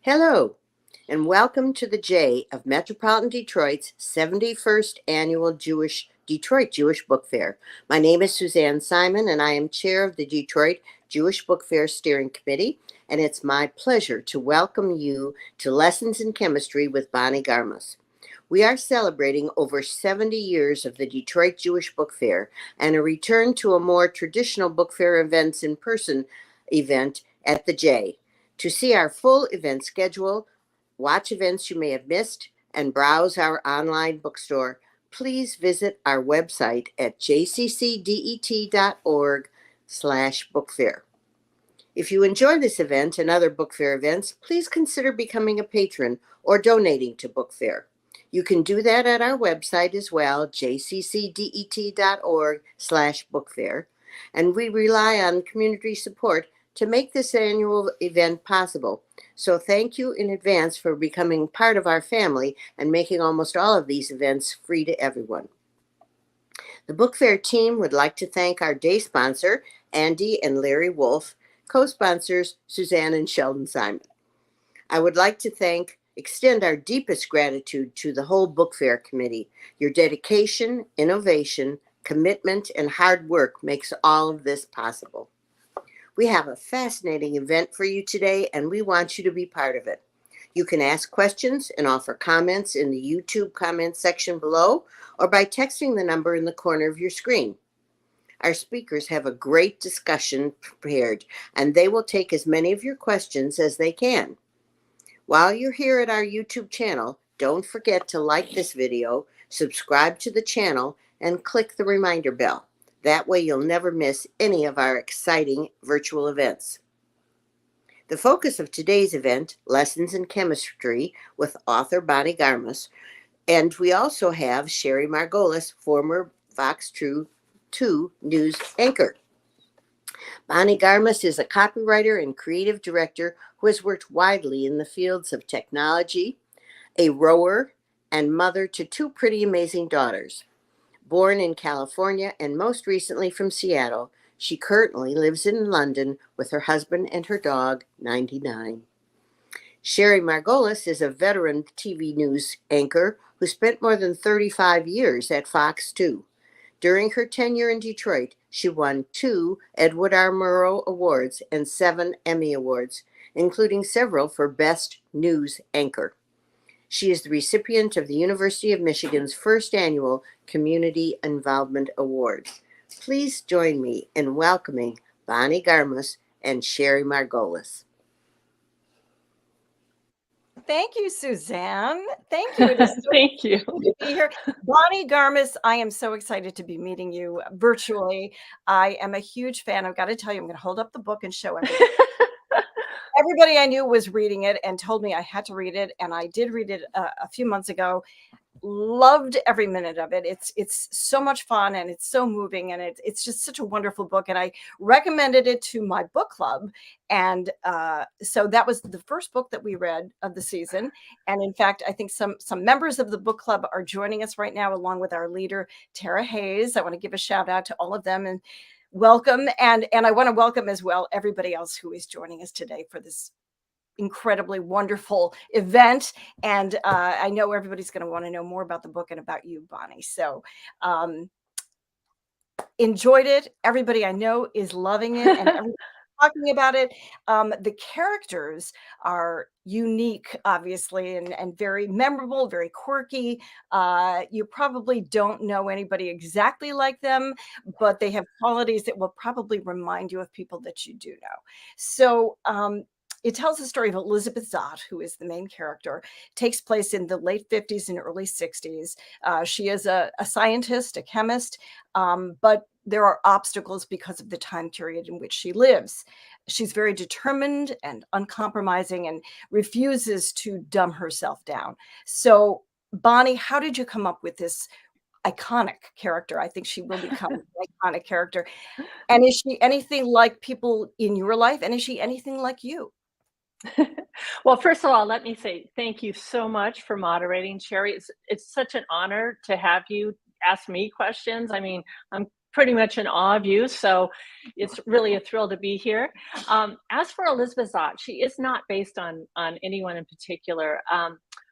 Hello, and welcome to the J of Metropolitan Detroit's 71st Annual Detroit Jewish Book Fair. My name is Suzanne Simon, and I am chair of the Detroit Jewish Book Fair Steering Committee, and it's my pleasure to welcome you to Lessons in Chemistry with Bonnie Garmus. We are celebrating over 70 years of the Detroit Jewish Book Fair and a return to a more traditional book fair events in person event at the J. To see our full event schedule, watch events you may have missed, and browse our online bookstore, please visit our website at jccdet.org/bookfair. If you enjoy this event and other book fair events, please consider becoming a patron or donating to Book Fair. You can do that at our website as well, jccdet.org/bookfair, and we rely on community support to make this annual event possible. So thank you in advance for becoming part of our family and making almost all of these events free to everyone. The Book Fair team would like to thank our day sponsor, Andy and Larry Wolf, co-sponsors, Suzanne and Sheldon Simon. I would like to extend our deepest gratitude to the whole Book Fair committee. Your dedication, innovation, commitment, and hard work makes all of this possible. We have a fascinating event for you today, and we want you to be part of it. You can ask questions and offer comments in the YouTube comment section below or by texting the number in the corner of your screen. Our speakers have a great discussion prepared, and they will take as many of your questions as they can. While you're here at our YouTube channel, don't forget to like this video, subscribe to the channel, and click the reminder bell. That way you'll never miss any of our exciting virtual events. The focus of today's event, Lessons in Chemistry with author Bonnie Garmus, and we also have Sherry Margolis, former Fox 2 news anchor. Bonnie Garmus is a copywriter and creative director who has worked widely in the fields of technology, a rower, and mother to two pretty amazing daughters. Born in California and most recently from Seattle, she currently lives in London with her husband and her dog, 99. Sherry Margolis is a veteran TV news anchor who spent more than 35 years at Fox 2. During her tenure in Detroit, she won 2 Edward R. Murrow Awards and 7 Emmy Awards, including several for Best News Anchor. She is the recipient of the University of Michigan's first annual Community Involvement Awards. Please join me in welcoming Bonnie Garmus and Sherry Margolis. Thank you, Suzanne. Thank you. It is so Thank you. good to be here. Bonnie Garmus, I am so excited to be meeting you virtually. I am a huge fan. I've got to tell you, I'm going to hold up the book and show everybody. Everybody I knew was reading it and told me I had to read it, and I did read it a few months ago. Loved every minute of it. It's so much fun, and it's so moving, and it's just such a wonderful book. And I recommended it to my book club, and so that was the first book that we read of the season. And in fact, I think some members of the book club are joining us right now, along with our leader Tara Hayes. I want to give a shout out to all of them and welcome, and I want to welcome as well everybody else who is joining us today for this incredibly wonderful event. And I know everybody's going to want to know more about the book and about you, Bonnie. So enjoyed it. Everybody I know is loving it, and everybody's talking about it. The characters are unique, obviously, and very memorable, very quirky. You probably don't know anybody exactly like them, but they have qualities that will probably remind you of people that you do know. So it tells the story of Elizabeth Zott, who is the main character. Takes place in the late 50s and early 60s. She is a scientist, a chemist, but there are obstacles because of the time period in which she lives. She's very determined and uncompromising and refuses to dumb herself down. So, Bonnie, how did you come up with this iconic character? I think she will become an iconic character. And is she anything like people in your life? And is she anything like you? Well, first of all, let me say thank you so much for moderating, Sherry. It's such an honor to have you ask me questions. I mean, I'm pretty much in awe of you. So it's really a thrill to be here. As for Elizabeth Zott, she is not based on anyone in particular.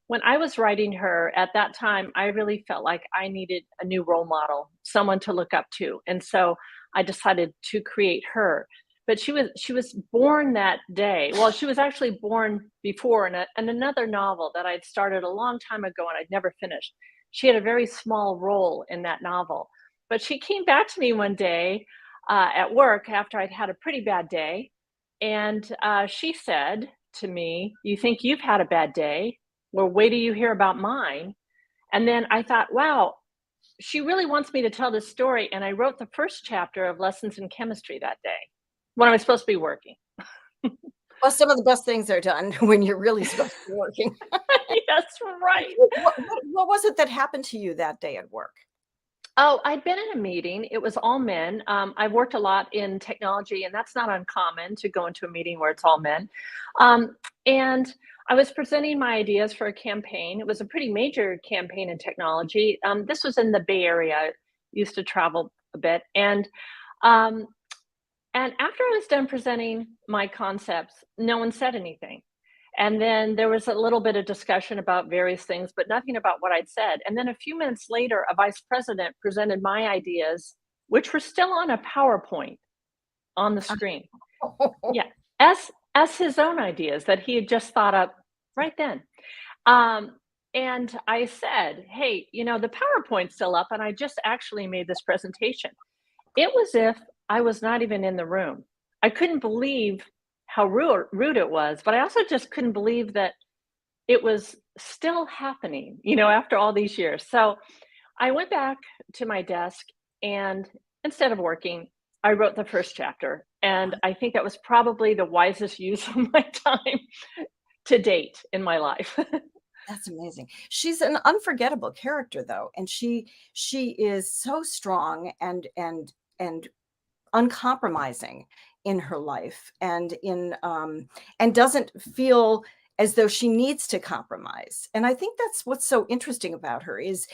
When I was writing her at that time, I really felt like I needed a new role model, someone to look up to. And so I decided to create her. But she was born that day. Well, she was actually born before in another novel that I'd started a long time ago and I'd never finished. She had a very small role in that novel. But she came back to me one day at work after I'd had a pretty bad day. And she said to me, "You think you've had a bad day? Well, wait till you hear about mine." And then I thought, wow, she really wants me to tell this story. And I wrote the first chapter of Lessons in Chemistry that day when I was supposed to be working. Well, some of the best things are done when you're really supposed to be working. That's right. What was it that happened to you that day at work? Oh, I'd been in a meeting. It was all men. I've worked a lot in technology, and that's not uncommon to go into a meeting where it's all men. And I was presenting my ideas for a campaign. It was a pretty major campaign in technology. This was in the Bay Area. I used to travel a bit, um, and after I was done presenting my concepts, no one said anything. And then there was a little bit of discussion about various things, but nothing about what I'd said. And then a few minutes later, a vice president presented my ideas, which were still on a PowerPoint on the screen. Yeah, as his own ideas that he had just thought up right then. Um, and I said, "Hey, the PowerPoint's still up, and I just actually made this presentation." It was if I was not even in the room. I couldn't believe how rude it was, but I also just couldn't believe that it was still happening, after all these years. So I went back to my desk and instead of working, I wrote the first chapter. And I think that was probably the wisest use of my time to date in my life. That's amazing. She's an unforgettable character, though, and she is so strong and uncompromising in her life, and and doesn't feel as though she needs to compromise. And I think that's what's so interesting about her is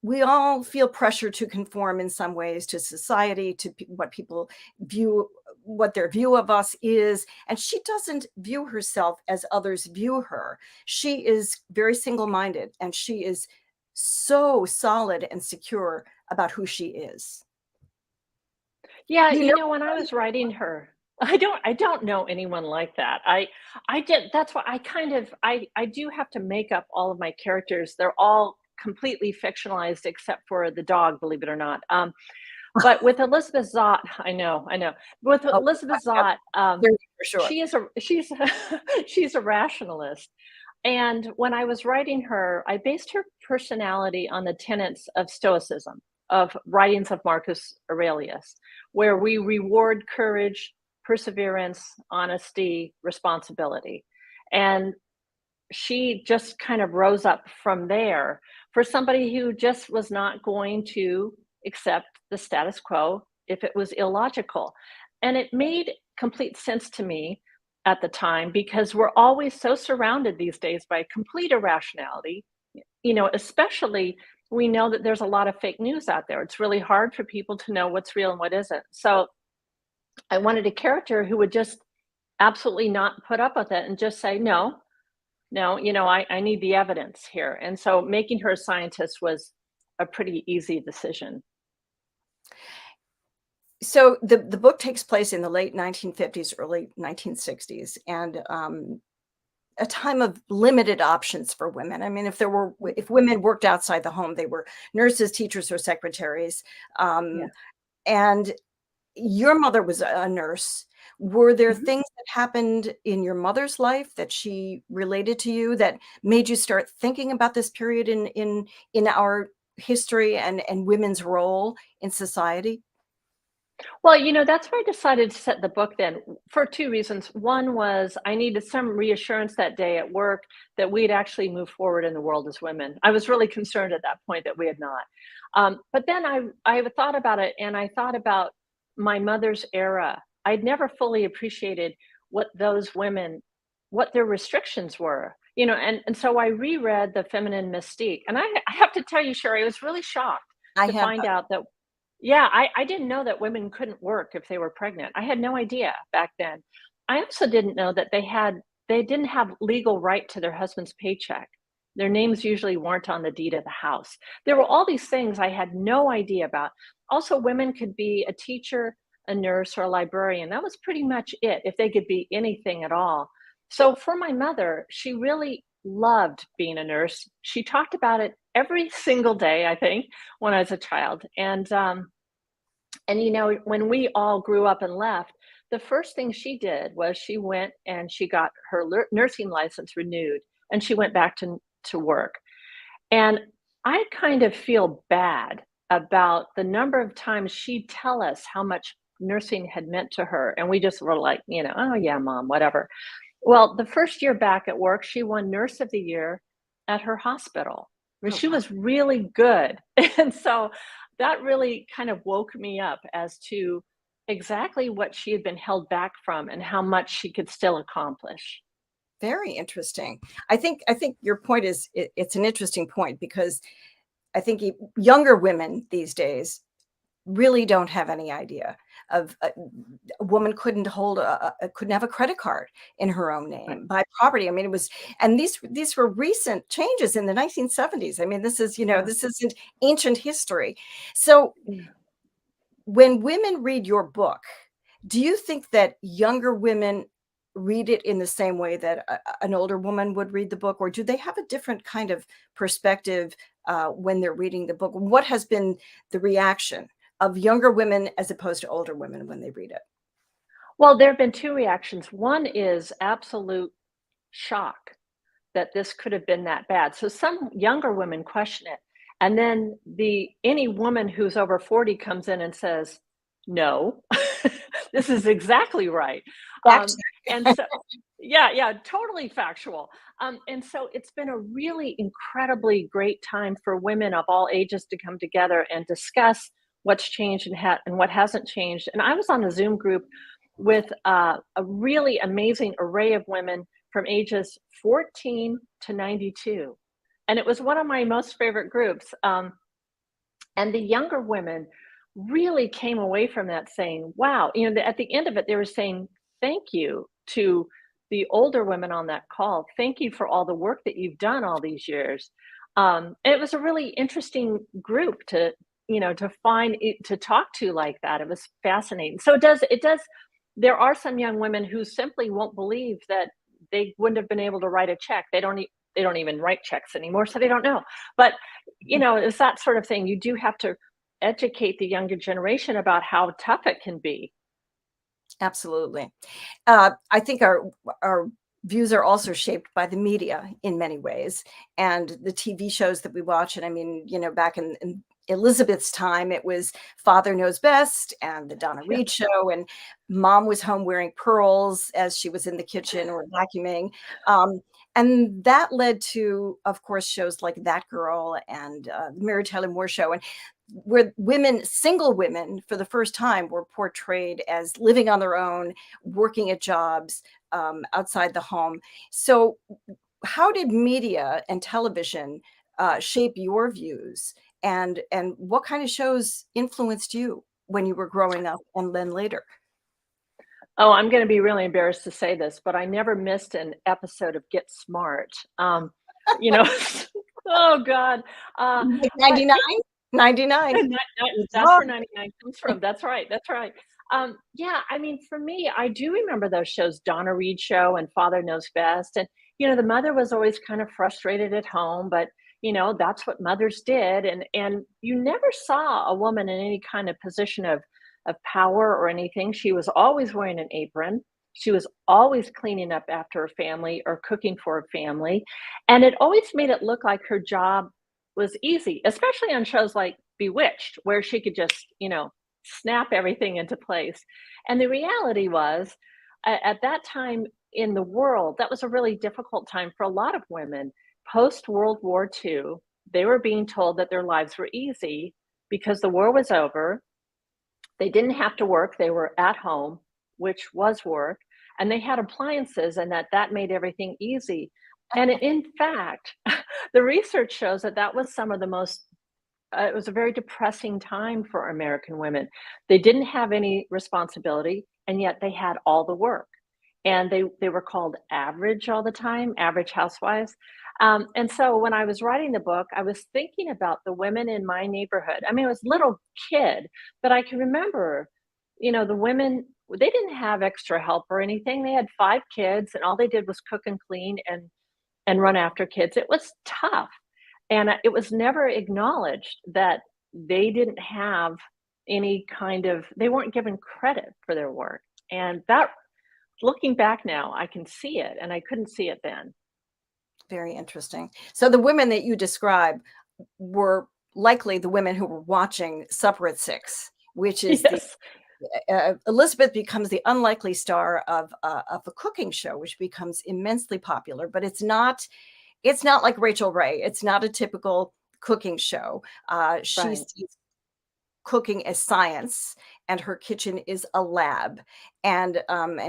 we all feel pressure to conform in some ways to society, to what people view, what their view of us is. And she doesn't view herself as others view her. She is very single-minded, and she is so solid and secure about who she is. Yeah, You know, when I was writing her, I don't know anyone like that. I did that's why I do have to make up all of my characters. They're all completely fictionalized except for the dog, believe it or not. But with Elizabeth Zott, I know. With oh, Elizabeth Zott, for sure. she's a rationalist. And when I was writing her, I based her personality on the tenets of Stoicism, of writings of Marcus Aurelius, where we reward courage, perseverance, honesty, responsibility. And she just kind of rose up from there for somebody who just was not going to accept the status quo if it was illogical. And it made complete sense to me at the time because we're always so surrounded these days by complete irrationality, especially we know that there's a lot of fake news out there. It's really hard for people to know what's real and what isn't. So I wanted a character who would just absolutely not put up with it and just say, no, no, I need the evidence here. And so making her a scientist was a pretty easy decision. So the book takes place in the late 1950s, early 1960s, and a time of limited options for women. I mean, if women worked outside the home, they were nurses, teachers, or secretaries. Yeah. And your mother was a nurse. Were there Mhm. things that happened in your mother's life that she related to you that made you start thinking about this period in our history and women's role in society? Well, that's why I decided to set the book then for two reasons. One was I needed some reassurance that day at work that we'd actually move forward in the world as women. I was really concerned at that point that we had not. But then I thought about it and I thought about my mother's era. I'd never fully appreciated what those women, what their restrictions were. And so I reread The Feminine Mystique. And I have to tell you, Sherry, I was really shocked I to have find out that Yeah, I didn't know that women couldn't work if they were pregnant. I had no idea back then. I also didn't know that they didn't have legal right to their husband's paycheck. Their names usually weren't on the deed of the house. There were all these things I had no idea about. Also, women could be a teacher, a nurse, or a librarian. That was pretty much it, if they could be anything at all. So for my mother, she really loved being a nurse. She talked about it every single day, I think, when I was a child. And you know, when we all grew up and left, the first thing she did was she went and she got her nursing license renewed, and she went back to work. And I kind of feel bad about the number of times she'd tell us how much nursing had meant to her, and we just were like, you know, oh yeah, mom, whatever. Well, the first year back at work, she won Nurse of the Year at her hospital. I mean, Oh, she wow. was really good. And so that really kind of woke me up as to exactly what she had been held back from and how much she could still accomplish. Very interesting. I think your point is it's an interesting point because I think younger women these days really don't have any idea of a woman couldn't hold couldn't have a credit card in her own Right. name, buy property. I mean, it was, and these were recent changes in the 1970s. I mean, this is, Yeah. this isn't ancient history. So Yeah. when women read your book, do you think that younger women read it in the same way that an older woman would read the book, or do they have a different kind of perspective when they're reading the book? What has been the reaction of younger women as opposed to older women when they read it? Well, there have been two reactions. One is absolute shock that this could have been that bad. So some younger women question it. And then the any woman who's over 40 comes in and says, "No, this is exactly right." Fact Um, and so yeah, yeah, totally factual. And so it's been a really incredibly great time for women of all ages to come together and discuss what's changed and what hasn't changed. And I was on a Zoom group with a really amazing array of women from ages 14 to 92. And it was one of my most favorite groups. And the younger women really came away from that saying, wow, you know, at the end of it, they were saying, thank you to the older women on that call. Thank you for all the work that you've done all these years. And it was a really interesting group to, you know, to find it, to talk to like that. It was fascinating. So it does, there are some young women who simply won't believe that they wouldn't have been able to write a check. They don't even write checks anymore, so they don't know. But you know, it's that sort of thing. You do have to educate the younger generation about how tough it can be. Absolutely. I think our views are also shaped by the media in many ways, and the TV shows that we watch. And I mean, back in Elizabeth's time, it was Father Knows Best and the Donna Yeah. Reed show, and Mom was home wearing pearls as she was in the kitchen or vacuuming. Um, and that led to, of course, shows like That Girl and the Mary Tyler Moore Show, and where women, single women, for the first time were portrayed as living on their own, working at jobs outside the home. So, how did media and television shape your views, and what kind of shows influenced you when you were growing up and then later? Oh, I'm going to be really embarrassed to say this, but I never missed an episode of Get Smart. You know, oh God. Like But 99, 99. That's where 99 comes from. That's right. That's right. Yeah, I mean, for me, I do remember those shows, Donna Reed Show and Father Knows Best. And, you know, the mother was always kind of frustrated at home, but you know, that's what mothers did. And you never saw a woman in any kind of position of power or anything. She was always wearing an apron. She was always cleaning up after her family or cooking for her family. And it always made it look like her job was easy, especially on shows like Bewitched, where she could just, you know, snap everything into place. And the reality was, at that time in the world, that was a really difficult time for a lot of women. Post World War II, they were being told that their lives were easy because the war was over. They didn't have to work, they were at home, which was work, and they had appliances, and that made everything easy. And in fact, the research shows that that was some of the most it was a very depressing time for American women. They didn't have any responsibility, and yet they had all the work. And they were called average all the time, average housewives. And so when I was writing the book, I was thinking about the women in my neighborhood. I mean, I was a little kid, but I can remember, the women, they didn't have extra help or anything. They had 5 kids, and all they did was cook and clean and run after kids. It was tough. And it was never acknowledged that they didn't have any kind of, they weren't given credit for their work. And that, looking back now, I can see it, and I couldn't see it then. Very interesting. So the women that you describe were likely the women who were watching Supper at 6, which is Yes. Elizabeth becomes the unlikely star of a cooking show, which becomes immensely popular. But it's not like Rachel Ray. It's not a typical cooking show. She Right. sees cooking as science, and her kitchen is a lab, and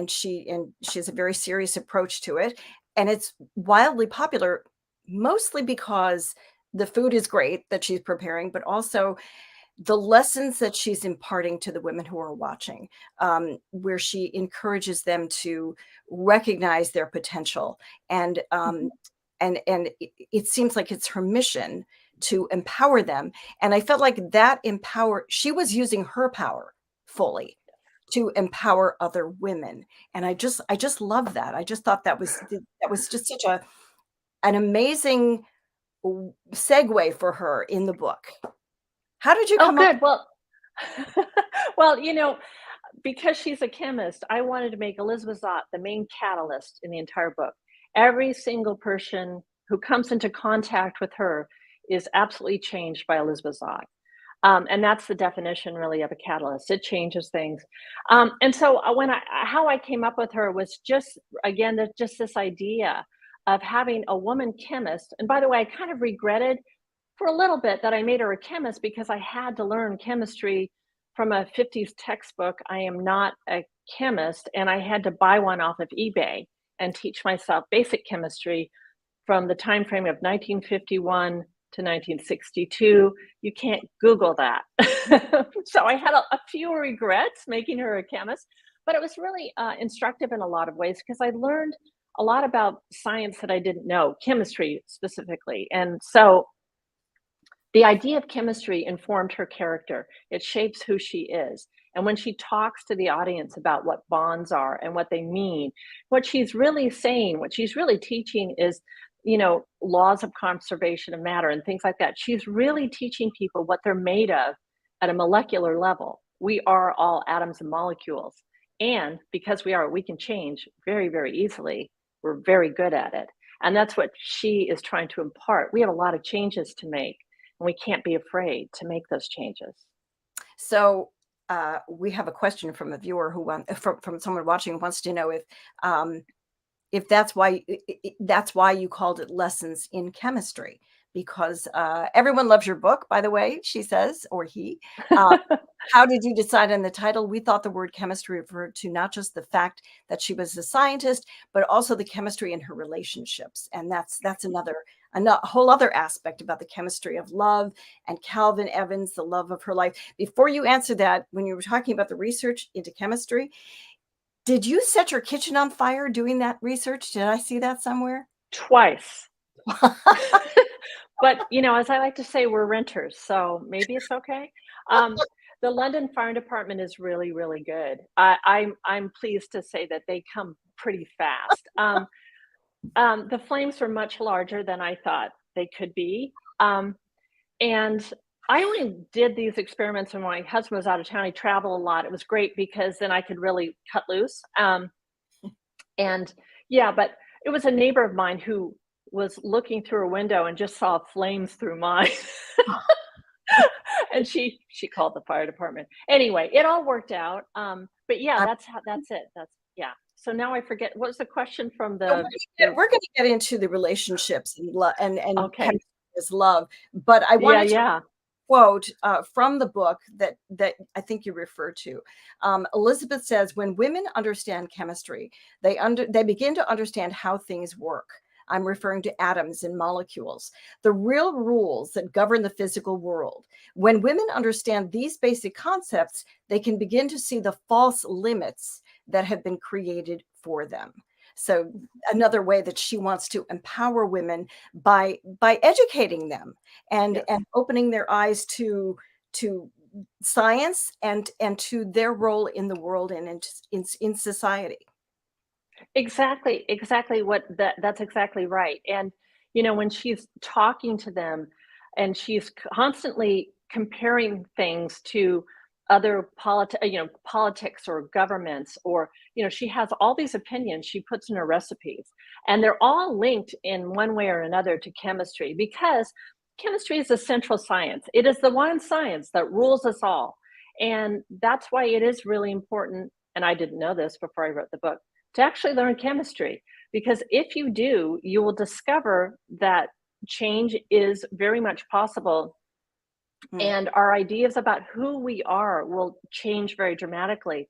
she has a very serious approach to it, and it's wildly popular, mostly because the food is great that she's preparing, but also the lessons that she's imparting to the women who are watching, where she encourages them to recognize their potential, and Mhm. it seems like it's her mission to empower them. And I felt like she was using her power fully to empower other women. And I just love that. I just thought that was just such an amazing segue for her in the book. How did you Oh, come up? good. Well, well, because she's a chemist, I wanted to make Elizabeth Zott the main catalyst in the entire book. Every single person who comes into contact with her is absolutely changed by Elizabeth Zott. And that's the definition really of a catalyst. It changes things. And so how I came up with her was just, again, just this idea of having a woman chemist. And by the way, I kind of regretted for a little bit that I made her a chemist because I had to learn chemistry from a 50s textbook. I am not a chemist, and I had to buy one off of eBay and teach myself basic chemistry from the time frame of 1951 to 1962. You can't Google that. So I had a few regrets making her a chemist, but it was really instructive in a lot of ways because I learned a lot about science that I didn't know, chemistry specifically. And so the idea of chemistry informed her character. It shapes who she is. And when she talks to the audience about what bonds are and what they mean, what she's really saying, what she's really teaching is, laws of conservation of matter and things like that. She's really teaching people what they're made of at a molecular level. We are all atoms and molecules. And because we can change very, very easily. We're very good at it. And that's what she is trying to impart. We have a lot of changes to make, and we can't be afraid to make those changes. So we have a question from a viewer from someone watching who wants to know if that's why you called it Lessons in Chemistry, because everyone loves your book, by the way, she says, or he. How did you decide on the title? We thought the word chemistry referred to not just the fact that she was a scientist, but also the chemistry in her relationships. And that's a whole other aspect about the chemistry of love, and Calvin Evans, the love of her life. Before you answer that, when you were talking about the research into chemistry, did you set your kitchen on fire doing that research? Did I see that somewhere? Twice. But, as I like to say, we're renters, so maybe it's okay. The London Fire Department is really, really good. I'm pleased to say that they come pretty fast. The flames were much larger than I thought they could be. And I only did these experiments when my husband was out of town. He traveled a lot. It was great because then I could really cut loose. And yeah, but it was a neighbor of mine who was looking through a window and just saw flames through mine. And she called the fire department. Anyway, it all worked out. But yeah, that's it. Yeah. So now I forget, what was the question from So the we're going to get into the relationships and okay. chemistry as love, but I wanted to quote from the book that I think you refer to. Elizabeth says, when women understand chemistry, they begin to understand how things work. I'm referring to atoms and molecules, the real rules that govern the physical world. When women understand these basic concepts, they can begin to see the false limits that have been created for them. So another way that she wants to empower women by educating them and opening their eyes to science and to their role in the world and in society. Exactly what that's exactly right. And when she's talking to them and she's constantly comparing things to other politics or governments, or she has all these opinions she puts in her recipes, and they're all linked in one way or another to chemistry, because chemistry is a central science. It is the one science that rules us all. And that's why it is really important, and I didn't know this before I wrote the book, to actually learn chemistry, because if you do, you will discover that change is very much possible, and our ideas about who we are will change very dramatically.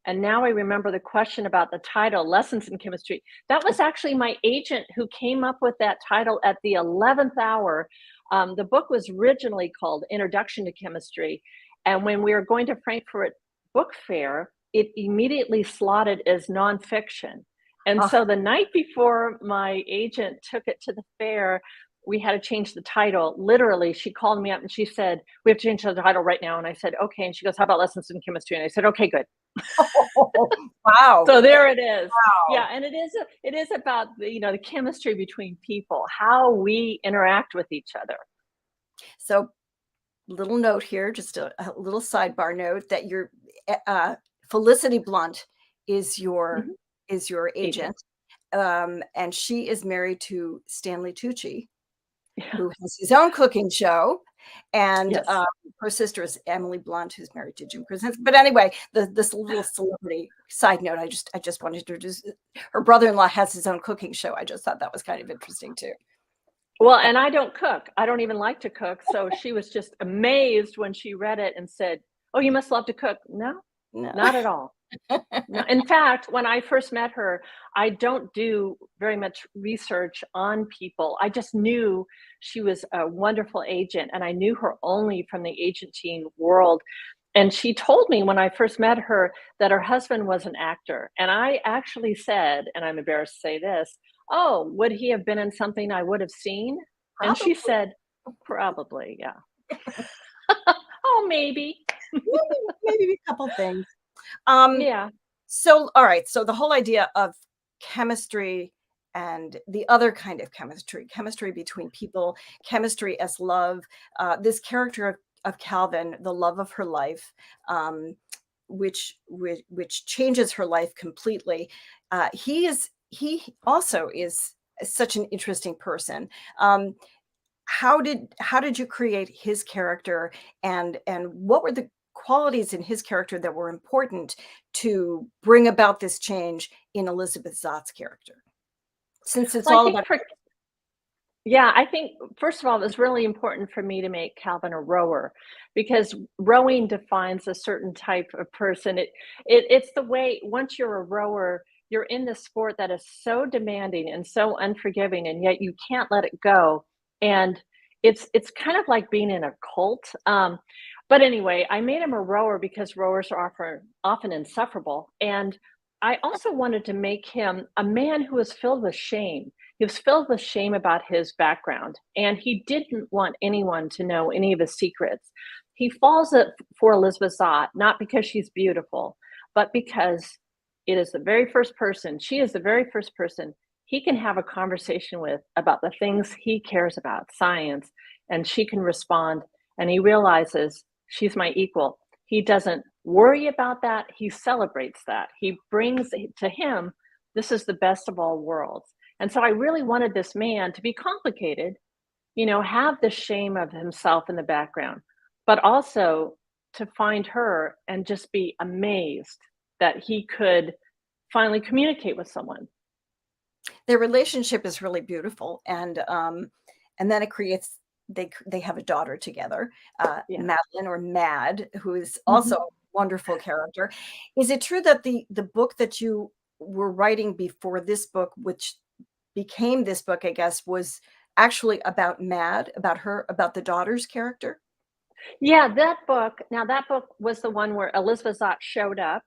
And now I remember the question about the title, Lessons in Chemistry. That was actually my agent who came up with that title at the 11th hour. The book was originally called Introduction to Chemistry. And when we were going to Frankfurt Book Fair, it immediately slotted as nonfiction. And so the night before my agent took it to the fair, we had to change the title. Literally, she called me up and she said, "We have to change the title right now." And I said, "Okay." And she goes, "How about Lessons in Chemistry?" And I said, "Okay, good." Wow. So there it is. Wow. Yeah, and it is about the chemistry between people, how we interact with each other. So little note here, just a little sidebar note that your Felicity Blunt is your agent. And she is married to Stanley Tucci, who has his own cooking show. And Yes. her sister is Emily Blunt, who's married to Jim Krasinski. But anyway, this little celebrity side note, I just wanted to introduce. Her brother-in-law has his own cooking show. I just thought that was kind of interesting too. Well, and I don't cook. I don't even like to cook. So she was just amazed when she read it and said, "Oh, you must love to cook." No, not at all. No. In fact, when I first met her, I don't do very much research on people. I just knew she was a wonderful agent, and I knew her only from the agenting world. And she told me when I first met her that her husband was an actor. And I actually said, and I'm embarrassed to say this, "Oh, would he have been in something I would have seen?" And she Probably. said, "Probably, yeah." Oh, maybe. maybe a couple things. Yeah. So, all right. So the whole idea of chemistry and the other kind of chemistry between people, chemistry as love, this character of Calvin, the love of her life, which changes her life completely. He also is such an interesting person. How did you create his character, and what were the qualities in his character that were important to bring about this change in Elizabeth Zott's character? Since it's Well, I all think about I think first of all, it was really important for me to make Calvin a rower, because rowing defines a certain type of person. It's the way, once you're a rower, you're in this sport that is so demanding and so unforgiving, and yet you can't let it go. And it's kind of like being in a cult. But anyway, I made him a rower because rowers are often insufferable. And I also wanted to make him a man who was filled with shame. He was filled with shame about his background, and he didn't want anyone to know any of his secrets. He falls for Elizabeth Zott, not because she's beautiful, but because it is the very first person, she is the very first person he can have a conversation with about the things he cares about, science, and she can respond. And he realizes she's my equal. He doesn't worry about that. He celebrates that. He brings to him, this is the best of all worlds. And so I really wanted this man to be complicated, have the shame of himself in the background, but also to find her and just be amazed that he could finally communicate with someone. their relationship is really beautiful, and then it creates they have a daughter together, Yeah. Madeline, or Mad, who is Mhm. also a wonderful character. Is it true that the book that you were writing before this book, which became this book, I guess, was actually about Mad, about the daughter's character. Yeah, that book was the one where Elizabeth Zott showed up,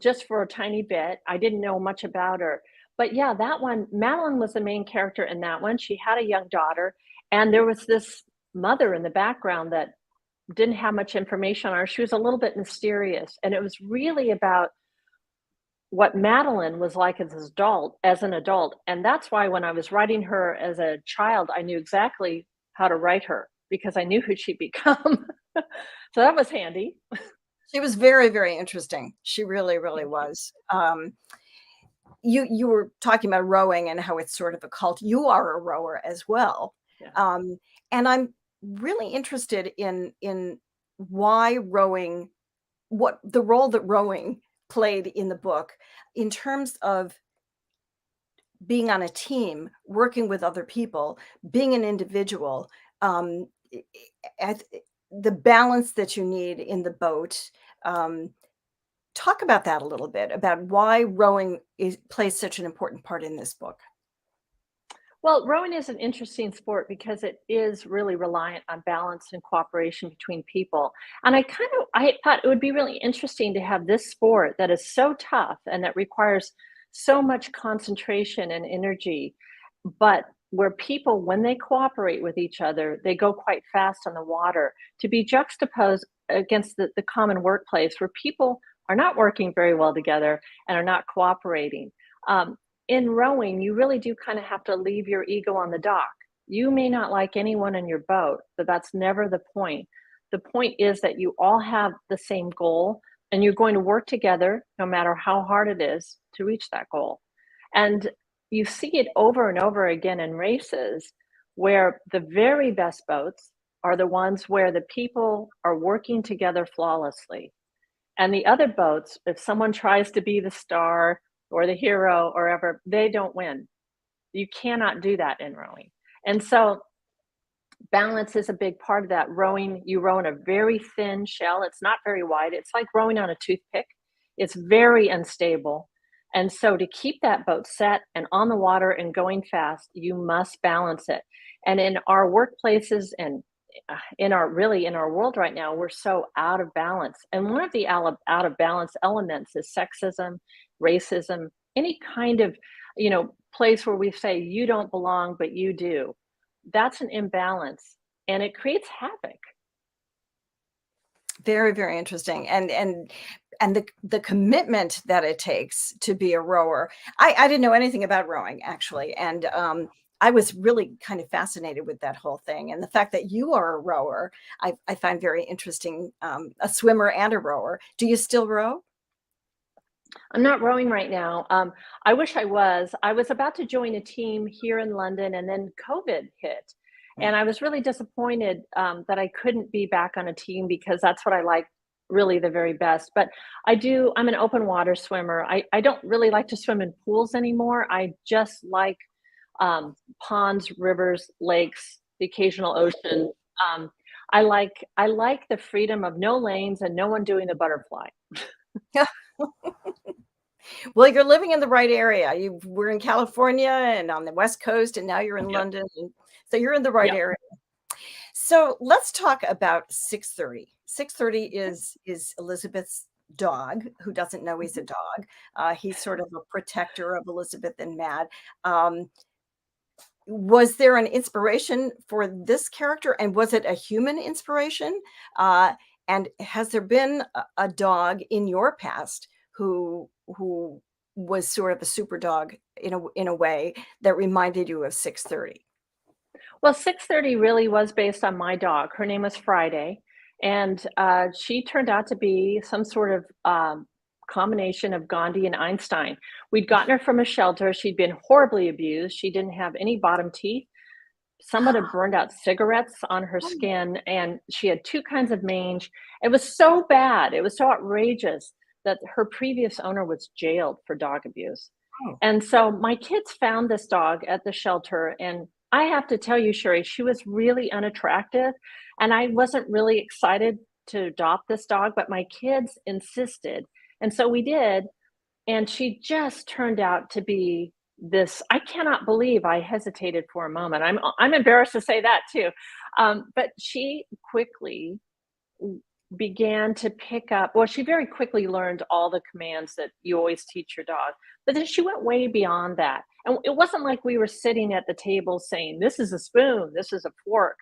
just for a tiny bit. I didn't know much about her. But yeah, that one, Madeline was the main character in that one. She had a young daughter, and there was this mother in the background that didn't have much information on her. She was a little bit mysterious, and it was really about what Madeline was like as an adult. And that's why when I was writing her as a child, I knew exactly how to write her because I knew who she'd become. So that was handy. She was very, very interesting. She really, really Thank you. was. You were talking about rowing and how it's sort of a cult. You are a rower as well. Yeah. And I'm really interested in why rowing, what the role that rowing played in the book in terms of being on a team, working with other people, being an individual, um, at the balance that you need in the boat. Um, Talk about that a little bit, about why rowing plays such an important part in this book. Well, rowing is an interesting sport because it is really reliant on balance and cooperation between people. And I thought it would be really interesting to have this sport that is so tough and that requires so much concentration and energy, but where people, when they cooperate with each other, they go quite fast on the water, to be juxtaposed against the common workplace where people are not working very well together and are not cooperating. Um, in rowing, you really do kind of have to leave your ego on the dock. You may not like anyone in your boat, but that's never the point. The point is that you all have the same goal and you're going to work together no matter how hard it is to reach that goal. And you see it over and over again in races where the very best boats are the ones where the people are working together flawlessly. And the other boats, if someone tries to be the star or the hero or ever, they don't win. You cannot do that in rowing. And so balance is a big part of that. Rowing, you row in a very thin shell. It's not very wide. It's like rowing on a toothpick. It's very unstable. And so to keep that boat set and on the water and going fast, you must balance it. And in our workplaces and in our world right now, we're so out of balance. And one of the out of balance elements is sexism, racism, any kind of, place where we say you don't belong, but you do. That's an imbalance and it creates havoc. Very, very interesting. And the commitment that it takes to be a rower. I didn't know anything about rowing actually. And I was really kind of fascinated with that whole thing. And the fact that you are a rower, I find very interesting. A swimmer and a rower. Do you still row? I'm not rowing right now. I wish I was. I was about to join a team here in London, and then COVID hit. And I was really disappointed that I couldn't be back on a team because that's what I like really the very best. But I'm an open water swimmer. I don't really like to swim in pools anymore. I just like ponds, rivers, lakes, the occasional ocean. Um, I like the freedom of no lanes and no one doing the butterfly. Well, you're living in the right area. You were in California and on the West Coast, and now you're in Yep. London. So you're in the right Yep. area. So let's talk about 630. 630 is Elizabeth's dog, who doesn't know he's a dog. He's sort of a protector of Elizabeth and Mad. Um, was there an inspiration for this character, and was it a human inspiration? And has there been a dog in your past who was sort of a super dog in a way that reminded you of 630? Well, 6:30 really was based on my dog. Her name was Friday, and she turned out to be some sort of combination of Gandhi and Einstein. We'd gotten her from a shelter. She'd been horribly abused. She didn't have any bottom teeth. Someone had burned out cigarettes on her skin, and she had two kinds of mange. It was so bad. It was so outrageous that her previous owner was jailed for dog abuse. Oh. And so my kids found this dog at the shelter, and I have to tell you, Sherry, she was really unattractive, and I wasn't really excited to adopt this dog, but my kids insisted. And so we did, and she just turned out to be this, I cannot believe I hesitated for a moment. I'm embarrassed to say that too. But she quickly began to pick up, well, she very quickly learned all the commands that you always teach your dog. But then she went way beyond that. And it wasn't like we were sitting at the table saying, this is a spoon, this is a fork.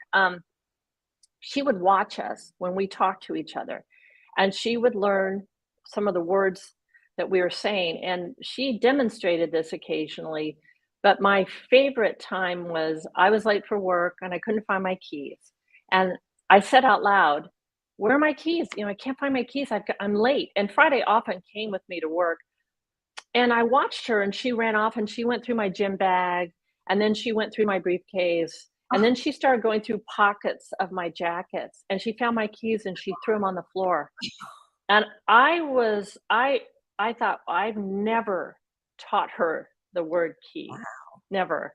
She would watch us when we talked to each other, and she would learn some of the words that we were saying. And she demonstrated this occasionally. But my favorite time was, I was late for work and I couldn't find my keys. And I said out loud, where are my keys? I can't find my keys. I'm late. And Friday often came with me to work. And I watched her, and she ran off and she went through my gym bag, and then she went through my briefcase, and then she started going through pockets of my jackets, and she found my keys and she threw them on the floor. And I thought, I've never taught her the word key. Wow. Never.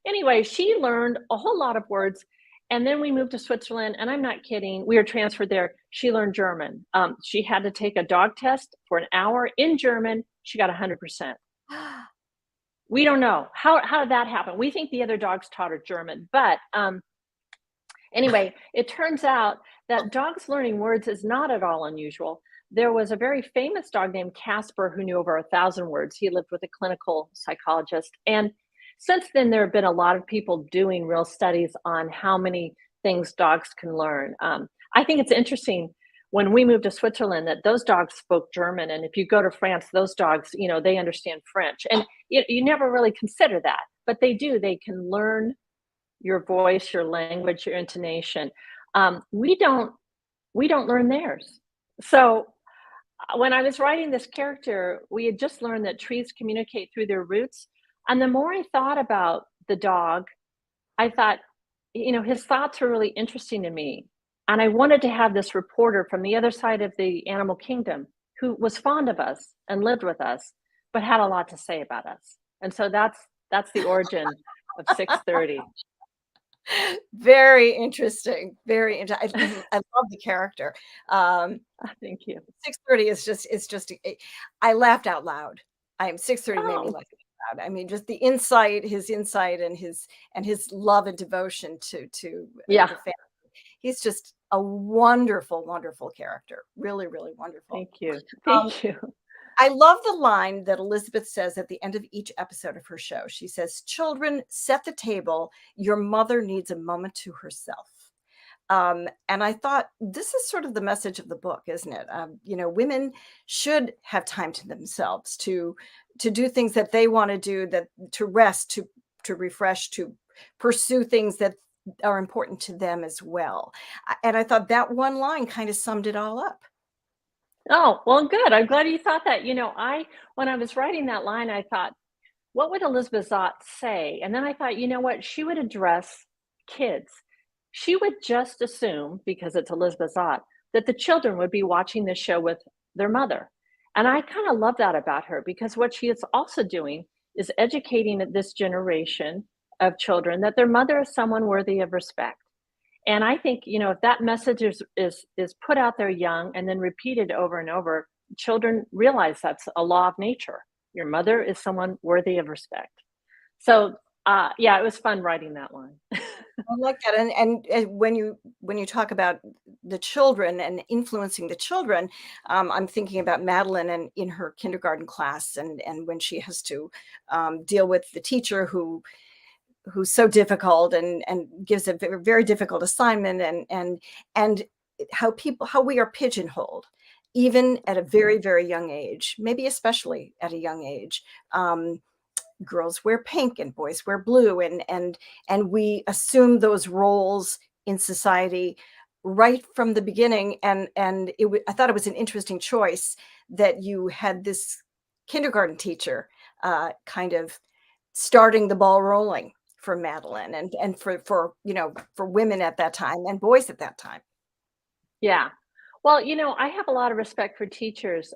Anyway, she learned a whole lot of words. And then we moved to Switzerland, and I'm not kidding. We were transferred there. She learned German. She had to take a dog test for an hour in German. She got 100%. We don't know. How did that happen? We think the other dogs taught her German. But anyway, it turns out that dogs learning words is not at all unusual. There was a very famous dog named Casper who knew over 1,000 words. He lived with a clinical psychologist. And since then, there have been a lot of people doing real studies on how many things dogs can learn. I think it's interesting when we moved to Switzerland that those dogs spoke German. And if you go to France, those dogs, they understand French. And you never really consider that, but they do. They can learn your voice, your language, your intonation. We don't learn theirs. So when I was writing this character, we had just learned that trees communicate through their roots. And the more I thought about the dog, I thought, his thoughts were really interesting to me. And I wanted to have this reporter from the other side of the animal kingdom who was fond of us and lived with us, but had a lot to say about us. And so that's the origin of 6:30. Very interesting. Very interesting. I love the character. Thank you. 6:30 is just, I laughed out loud. 6:30 made me Oh. laugh out loud. I mean, just his insight and his love and devotion to Yeah. the family. He's just a wonderful, wonderful character. Really, really wonderful. Thank you. Thank you. I love the line that Elizabeth says at the end of each episode of her show. She says, "Children, set the table. Your mother needs a moment to herself." And I thought this is sort of the message of the book, isn't it? Women should have time to themselves to do things that they want to do, that to rest, to refresh, to pursue things that are important to them as well. And I thought that one line kind of summed it all up. Oh, well, good. I'm glad you thought that. When I was writing that line, I thought, what would Elizabeth Zott say? And then I thought, what? She would address kids. She would just assume, because it's Elizabeth Zott, that the children would be watching this show with their mother. And I kind of love that about her, because what she is also doing is educating this generation of children that their mother is someone worthy of respect. And I think, if that message is put out there young and then repeated over and over, children realize that's a law of nature. Your mother is someone worthy of respect. So, yeah, it was fun writing that line. I like that. And when you talk about the children and influencing the children, I'm thinking about Madeline and in her kindergarten class, and when she has to deal with the teacher who's so difficult and gives a very, very difficult assignment, and how we are pigeonholed, even at a very, very young age, maybe especially at a young age. Girls wear pink and boys wear blue, and we assume those roles in society right from the beginning. And I thought it was an interesting choice that you had this kindergarten teacher kind of starting the ball rolling for Madeline and for women at that time and boys at that time. Yeah. Well, I have a lot of respect for teachers,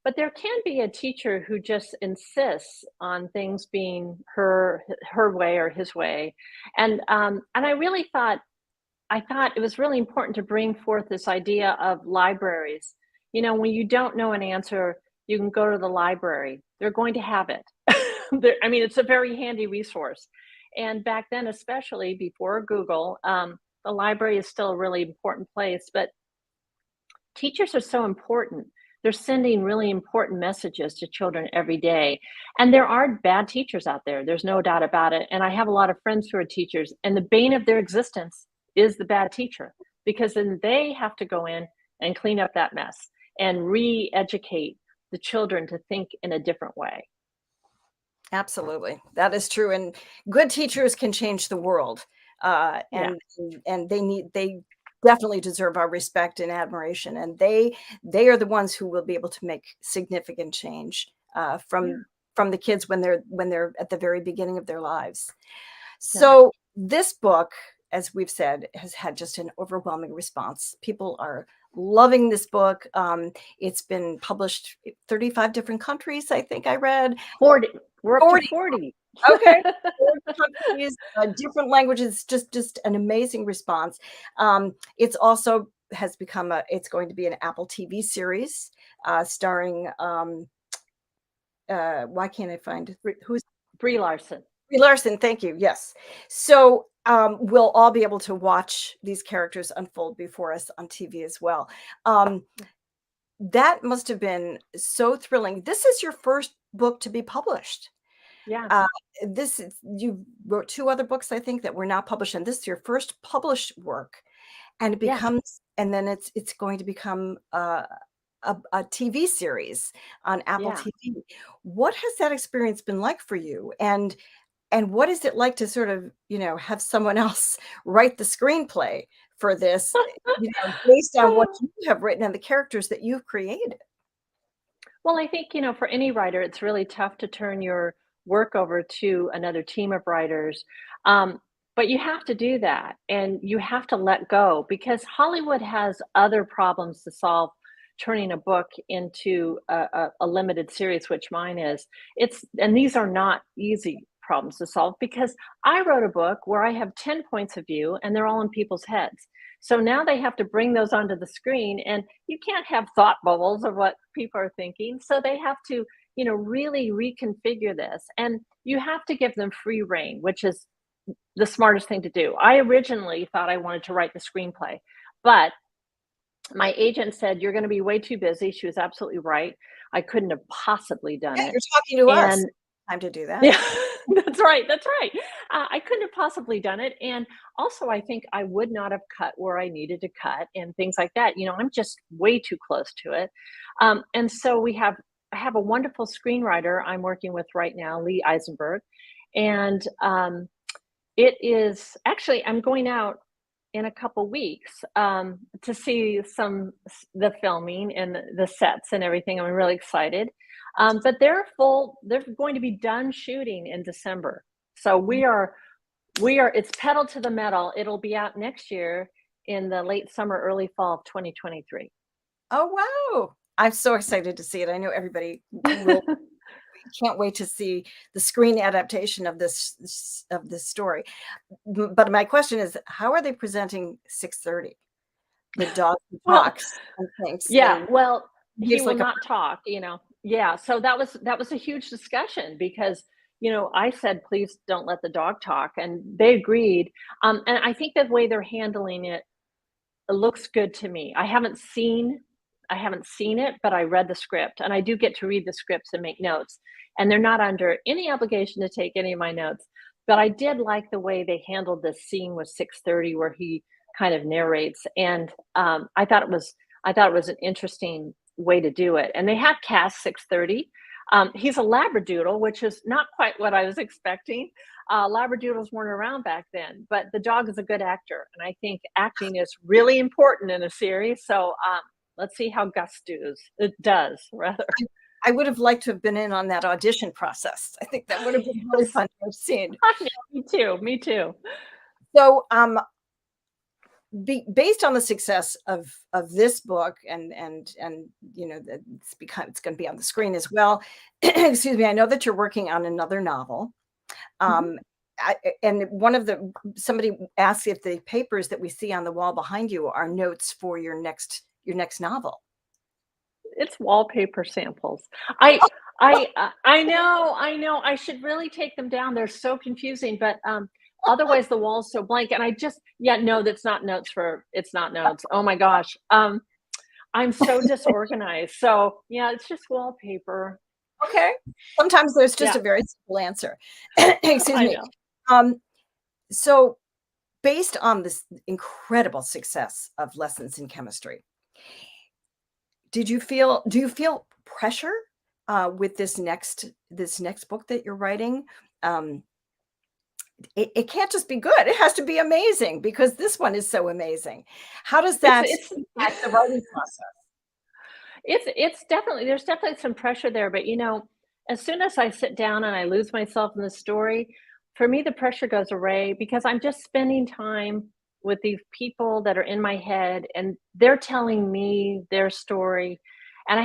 but there can be a teacher who just insists on things being her way or his way. And I really thought it was really important to bring forth this idea of libraries. When you don't know an answer, you can go to the library. They're going to have it. I mean, it's a very handy resource. And back then, especially before Google, the library is still a really important place, but teachers are so important. They're sending really important messages to children every day. And there are bad teachers out there. There's no doubt about it. And I have a lot of friends who are teachers, and the bane of their existence is the bad teacher, because then they have to go in and clean up that mess and re-educate the children to think in a different way. Absolutely. That is true. And good teachers can change the world. Yeah. And they definitely deserve our respect and admiration. And they are the ones who will be able to make significant change from the kids when they're at the very beginning of their lives. So this book, as we've said, has had just an overwhelming response. People are loving this book. It's been published in 35 different countries, I think I read. 40. We're up 40. to 40. Okay. 40 countries, different languages, just an amazing response. It's also has become it's going to be an Apple TV series starring why can't I find who's Brie Larson. Brie Larson, thank you. Yes. So we'll all be able to watch these characters unfold before us on TV as well. That must have been so thrilling. This is your first book to be published. Yeah. You wrote 2 other books, I think, that were not published, and this is your first published work. And it becomes, and then it's going to become a TV series on Apple TV. What has that experience been like for you? And what is it like to sort of, have someone else write the screenplay for this, based on what you have written and the characters that you've created? Well, I think, for any writer, it's really tough to turn your work over to another team of writers. But you have to do that, and you have to let go, because Hollywood has other problems to solve turning a book into a limited series, which mine is. And these are not easy problems to solve, because I wrote a book where I have 10 points of view and they're all in people's heads. So now they have to bring those onto the screen, and you can't have thought bubbles of what people are thinking. So they have to, really reconfigure this, and you have to give them free rein, which is the smartest thing to do. I originally thought I wanted to write the screenplay, but my agent said, "You're going to be way too busy." She was absolutely right. I couldn't have possibly done it. You're talking to us. Time to do that. Yeah, that's right. That's right. I couldn't have possibly done it. And also, I think I would not have cut where I needed to cut and things like that. I'm just way too close to it. And so I have a wonderful screenwriter I'm working with right now, Lee Eisenberg. And it is actually, I'm going out in a couple weeks to see the filming and the sets and everything. I'm really excited. But they're going to be done shooting in December. So it's pedal to the metal. It'll be out next year in the late summer, early fall of 2023. Oh, wow. I'm so excited to see it. I know everybody will. Can't wait to see the screen adaptation of this story. But my question is, how are they presenting 6:30? The dog who talks and thinks. Yeah, well, he will like not talk, Yeah, so that was a huge discussion, because I said, please don't let the dog talk, and they agreed. And I think the way they're handling it looks good to me. I haven't seen it, but I read the script, and I do get to read the scripts and make notes. And they're not under any obligation to take any of my notes. But I did like the way they handled this scene with 6:30, where he kind of narrates. And I thought it was an interesting way to do it. And they have cast 6:30. He's a Labradoodle, which is not quite what I was expecting. Labradoodles weren't around back then, but the dog is a good actor. And I think acting is really important in a series. So let's see how Gus does, rather. I would have liked to have been in on that audition process. I think that would have been really fun to have seen. Me too. So, based on the success of this book, and it's going to be on the screen as well. Excuse me. I know that you're working on another novel. And somebody asked if the papers that we see on the wall behind you are notes for your next novel. It's wallpaper samples. I I know. I should really take them down. They're so confusing, but otherwise the wall's so blank. And I just yeah, no, that's not notes for it's not notes. Oh my gosh. I'm so disorganized. So yeah, it's just wallpaper. Okay. Sometimes there's just Yeah, a very simple answer. Excuse I me. know. Um, so based on this incredible success of Lessons in Chemistry, do you feel pressure with this next book that you're writing? Um, it can't just be good. It has to be amazing because this one is so amazing. How does It's that it's impact the writing process? it's definitely there's definitely some pressure there, but as soon as I sit down and I lose myself in the story, for me the pressure goes away because I'm just spending time with these people that are in my head and they're telling me their story. And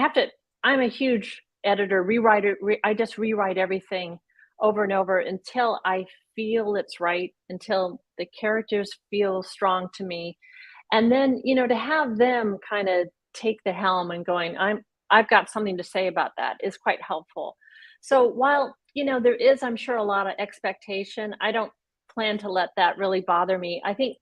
I'm a huge editor, rewriter, I just rewrite everything over and over until I feel it's right, until the characters feel strong to me. And then, to have them kind of take the helm and going, I've got something to say about that is quite helpful. So while, there is, I'm sure, a lot of expectation, I don't plan to let that really bother me. I think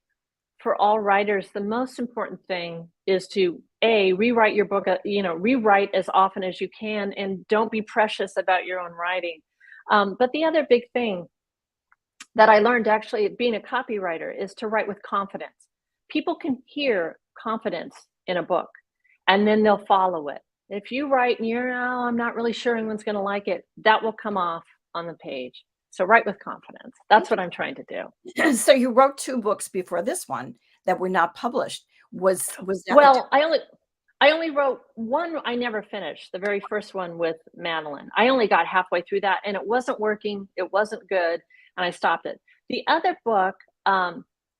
for all writers, the most important thing is to rewrite your book, rewrite as often as you can, and don't be precious about your own writing. But the other big thing that I learned actually being a copywriter is to write with confidence. People can hear confidence in a book and then they'll follow it. If you write and you're, oh, I'm not really sure anyone's going to like it, that will come off on the page. So write with confidence. That's what I'm trying to do. So you wrote 2 books before this one that were not published. Was that the Well, I only wrote one I never finished, the very first one with Madeline. I only got halfway through that and it wasn't working, it wasn't good, and I stopped it. The other book,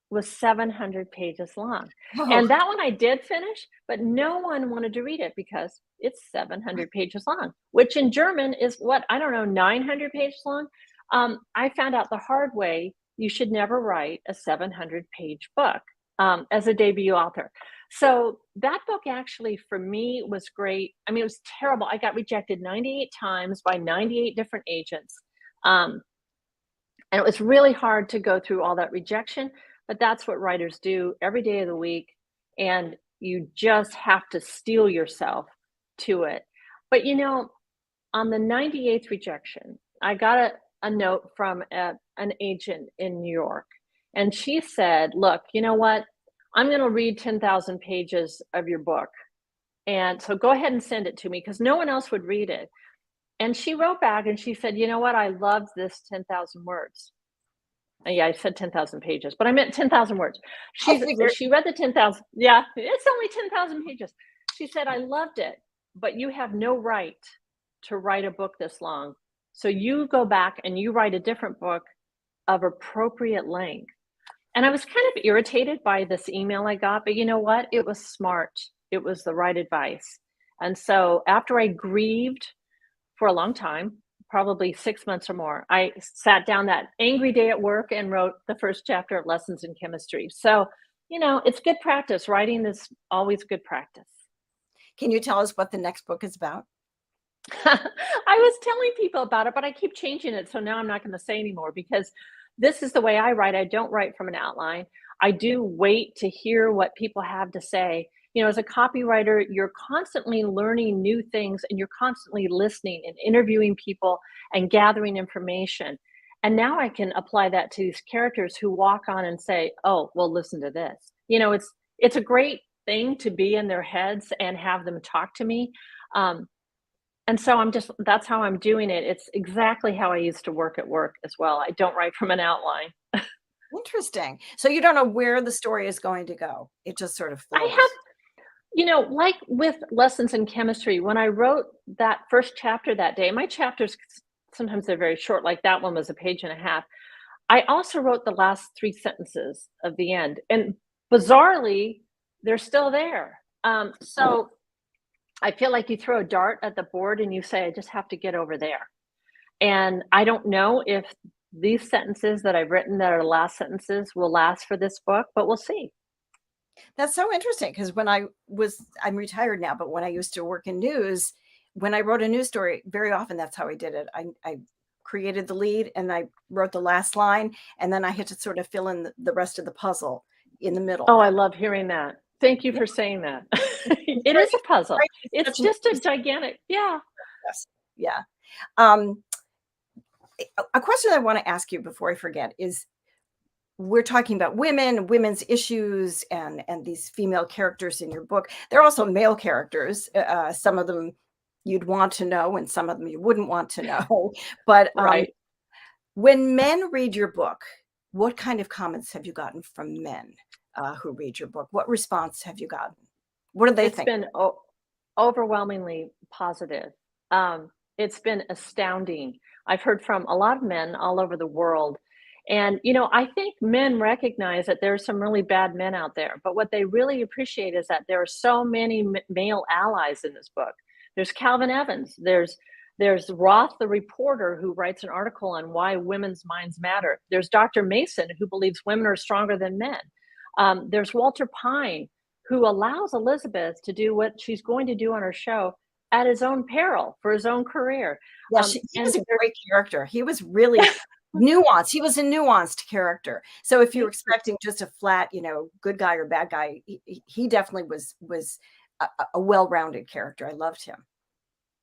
was 700 pages long, Oh, and that one I did finish, but no one wanted to read it because it's 700 pages long, which in German is what, I don't know, 900 pages long? I found out the hard way, you should never write a 700-page book, as a debut author. So that book actually for me was great. I mean, it was terrible. I got rejected 98 times by 98 different agents. Um, and it was really hard to go through all that rejection, but that's what writers do every day of the week. And you just have to steel yourself to it. But on the 98th rejection, I got a note from an agent in New York. And she said, look, you know what? I'm going to read 10,000 pages of your book. And so go ahead and send it to me because no one else would read it. And she wrote back and she said, you know what? I love this 10,000 words. Yeah, I said 10,000 pages, but I meant 10,000 words. I figured. She read the 10,000. Yeah, it's only 10,000 pages. She said, I loved it, but you have no right to write a book this long. So you go back and you write a different book of appropriate length. And I was kind of irritated by this email I got, but you know what? It was smart. It was the right advice. And so after I grieved for a long time, probably 6 months or more, I sat down that angry day at work and wrote the first chapter of Lessons in Chemistry. So, it's good practice. Writing is always good practice. Can you tell us what the next book is about? I was telling people about it, but I keep changing it. So now I'm not going to say anymore because this is the way I write. I don't write from an outline. I do wait to hear what people have to say. As a copywriter, you're constantly learning new things and you're constantly listening and interviewing people and gathering information. And now I can apply that to these characters who walk on and say, oh, well, listen to this. It's a great thing to be in their heads and have them talk to me. And so that's how I'm doing it. It's exactly how I used to work at work as well. I don't write from an outline. Interesting. So you don't know where the story is going to go. It just sort of I flows. have like with Lessons in Chemistry, when I wrote that first chapter that day, my chapters, sometimes they're very short, like that one was a page and a half. I also wrote the last 3 sentences of the end. And bizarrely, they're still there. So I feel like you throw a dart at the board and you say, I just have to get over there. And I don't know if these sentences that I've written that are the last sentences will last for this book, but we'll see. That's so interesting because I'm retired now, but when I used to work in news, when I wrote a news story, very often that's how I did it. I created the lead and I wrote the last line, and then I had to sort of fill in the rest of the puzzle in the middle. Oh, I love hearing that. Thank you Yeah, for saying that. it's It very, is a puzzle. right, it's It's such an just a interesting gigantic, yeah. process. Yeah. Um, a question I want to ask you before I forget is, we're talking about women, women's issues, and these female characters in your book. There are also male characters. Some of them you'd want to know, and some of them you wouldn't want to know. But Right. when men read your book, what kind of comments have you gotten from men who read your book? What response have you gotten? What do they It's think? been overwhelmingly positive. It's been astounding. I've heard from a lot of men all over the world. And, I think men recognize that there's some really bad men out there. But what they really appreciate is that there are so many male allies in this book. There's Calvin Evans. There's Roth, the reporter, who writes an article on why women's minds matter. There's Dr. Mason, who believes women are stronger than men. There's Walter Pine, who allows Elizabeth to do what she's going to do on her show at his own peril for his own career. Yeah, he was And a great character. He was really nuanced. He was a nuanced character. So if you're expecting just a flat, good guy or bad guy, he definitely was a well-rounded character. I loved him.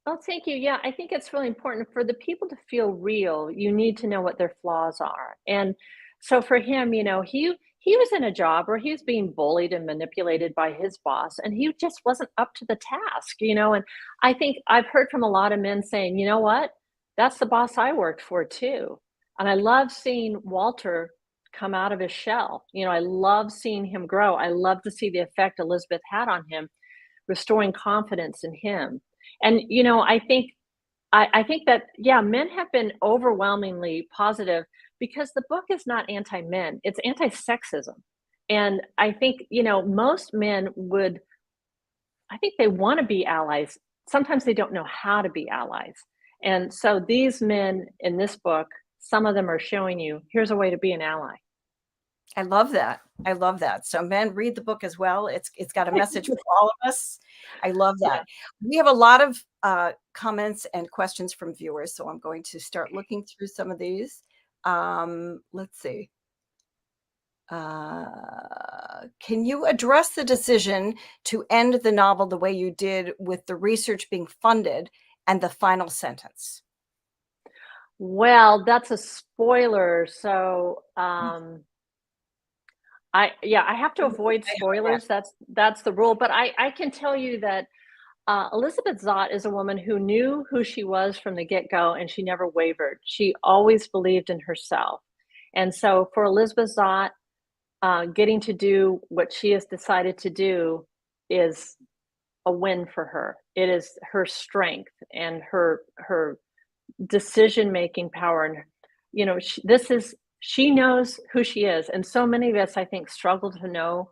oh, thank you. Yeah, I think it's really important for the people to feel real. You need to know what their flaws are. And so for him, he was in a job where he was being bullied and manipulated by his boss, and he just wasn't up to the task. And I think I've heard from a lot of men saying, you know what? That's the boss I worked for too. And I love seeing Walter come out of his shell. I love seeing him grow. I love to see the effect Elizabeth had on him, restoring confidence in him. And I think that, yeah, men have been overwhelmingly positive because the book is not anti-men, it's anti-sexism. And I think, most men would, I think they want to be allies. Sometimes they don't know how to be allies. And so these men in this book, some of them are showing you, here's a way to be an ally. I love that. I love that. So men, read the book as well. It's got a message for all of us. I love that. Yeah. We have a lot of comments and questions from viewers, so I'm going to start looking through some of these. Let's see. Can you address the decision to end the novel the way you did, with the research being funded and the final sentence? Well, that's a spoiler. So I have to avoid spoilers. That's the rule. But I can tell you that Elizabeth Zott is a woman who knew who she was from the get-go, and she never wavered. She always believed in herself. And so for Elizabeth Zott, getting to do what she has decided to do is a win for her. It is her strength and her decision-making power. And she knows who she is. And so many of us, I think, struggle to know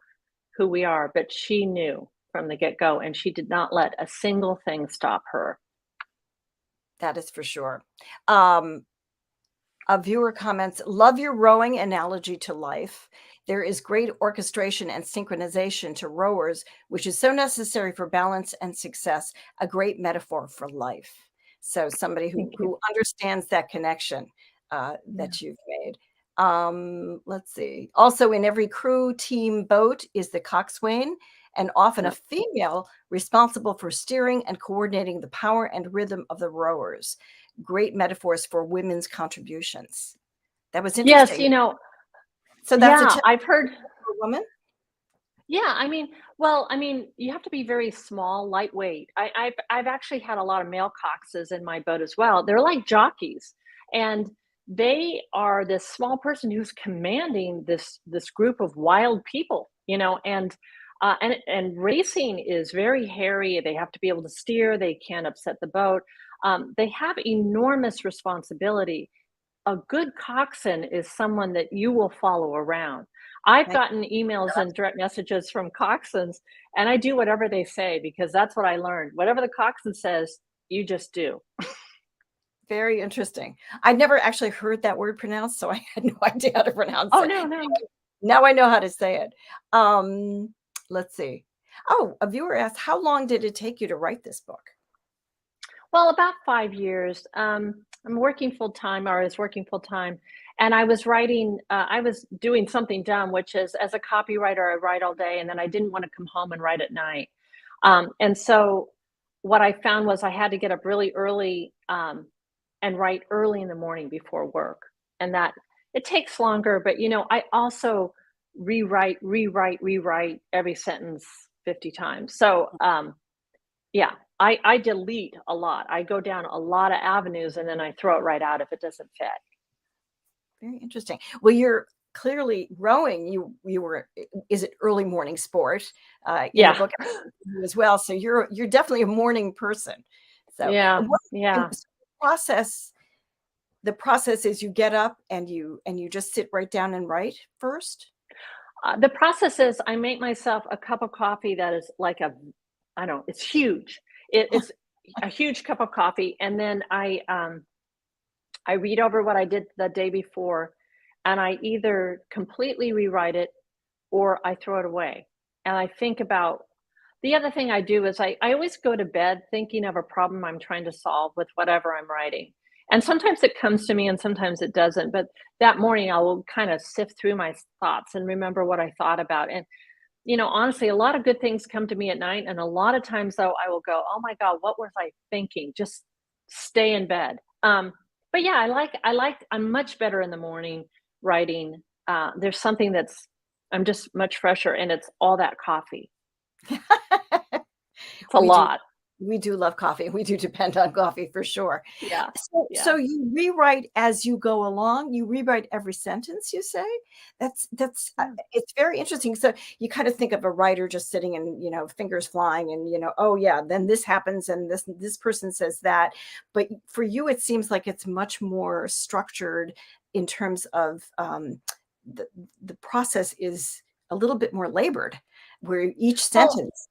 who we are, but she knew from the get-go, and she did not let a single thing stop her. That is for sure. A viewer comments, love your rowing analogy to life. There is great orchestration and synchronization to rowers, which is so necessary for balance and success. A great metaphor for life. So somebody who understands that connection that you've made. Let's see. Also, in every crew, team, boat is the coxswain, and often a female responsible for steering and coordinating the power and rhythm of the rowers. Great metaphors for women's contributions. That was interesting. Yes, so that's yeah, I've heard for a woman. Yeah, you have to be very small, lightweight. I've actually had a lot of male coxes in my boat as well. They're like jockeys, and they are this small person who's commanding this group of wild people, and racing is very hairy. They have to be able to steer. They can't upset the boat. They have enormous responsibility. A good coxswain is someone that you will follow around. I've gotten emails and direct messages from coxswains, and I do whatever they say because that's what I learned. Whatever the coxswain says, you just do. Very interesting. I'd never actually heard that word pronounced, so I had no idea how to pronounce Oh, it. no. Now I know how to say it. Let's see. Oh, a viewer asked, how long did it take you to write this book? Well, about 5 years. I'm working full time, or I was working full time, and I was writing. I was doing something dumb, which is, as a copywriter, I write all day, and then I didn't want to come home and write at night. And so, what I found was I had to get up really early, and write early in the morning before work, and that it takes longer. But I also rewrite every sentence 50 times. So, yeah, I delete a lot. I go down a lot of avenues and then I throw it right out if it doesn't fit. Very interesting. Well, you're clearly rowing. You were, is it early morning sport in the Yeah. book as well? So you're definitely a morning person. So Yeah. and Yeah. so the process is you get up and you just sit right down and write first. The process is I make myself a cup of coffee that is like I don't know, it's huge. It's a huge cup of coffee. And then I read over what I did the day before, and I either completely rewrite it or I throw it away. And I think about the other thing I do is I always go to bed thinking of a problem I'm trying to solve with whatever I'm writing. And sometimes it comes to me and sometimes it doesn't. But that morning I will kind of sift through my thoughts and remember what I thought about. And, honestly, a lot of good things come to me at night. And a lot of times, though, I will go, oh my God, what was I thinking? Just stay in bed. But yeah, I'm much better in the morning writing. There's something I'm just much fresher, and it's all that coffee. It's a We do lot. we do love coffee. We do depend on coffee for sure. Yeah. So Yeah. you rewrite as you go along. You rewrite every sentence, you say? That's Yeah. it's very interesting. So you kind of think of a writer just sitting and, fingers flying and, oh yeah, then this happens and this person says that. But for you, it seems like it's much more structured in terms of the the process is a little bit more labored, where each Well, sentence.